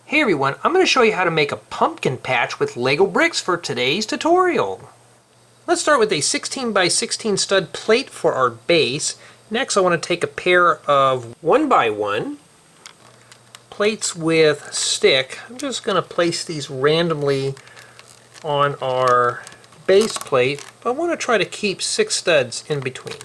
Hey everyone, I'm going to show you how to make a pumpkin patch with Lego bricks for today's tutorial. Let's start with a 16 by 16 stud plate for our base. Next I want to take a pair of 1 by 1 plates with stick. I'm just going to place these randomly on our base plate, but I want to try to keep 6 studs in between.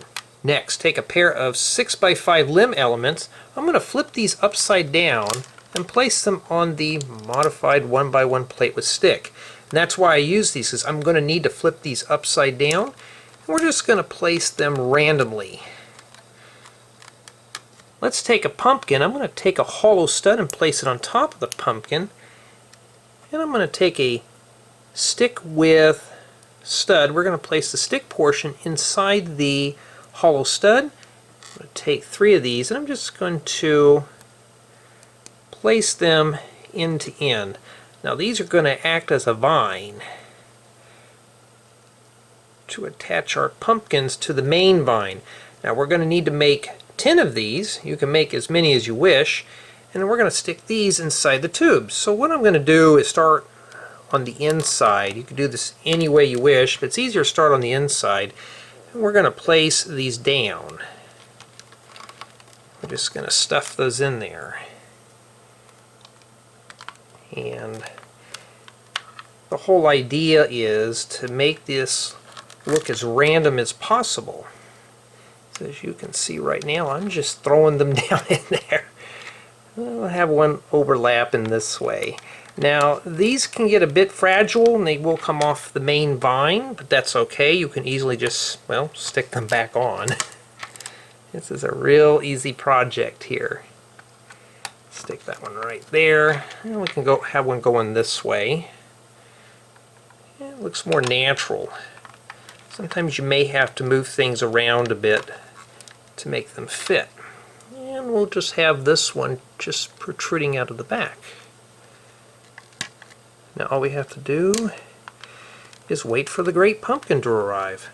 Next, take a pair of 6 by 5 limb elements. I'm going to flip these upside down and place them on the modified 1 by 1 plate with stick. And that's why I use these, because I'm going to need to flip these upside down. And we're just going to place them randomly. Let's take a pumpkin. I'm going to take a hollow stud and place it on top of the pumpkin. And I'm going to take a stick with stud. We're going to place the stick portion inside the hollow stud. I'm going to take 3 of these and I'm just going to place them end to end. Now these are going to act as a vine to attach our pumpkins to the main vine. Now we're going to need to make 10 of these. You can make as many as you wish, and we're going to stick these inside the tubes. So what I'm going to do is start on the inside. You can do this any way you wish, but it's easier to start on the inside. And we're going to place these down. We're just going to stuff those in there. And the whole idea is to make this look as random as possible. So as you can see right now, I'm just throwing them down in there. I'll have one overlap in this way. Now these can get a bit fragile and they will come off the main vine, but that's okay. You can easily just, well, stick them back on. This is a real easy project here. Stick that one right there, and we can go have one going this way. It looks more natural. Sometimes you may have to move things around a bit to make them fit. And we'll just have this one just protruding out of the back. Now all we have to do is wait for the great pumpkin to arrive.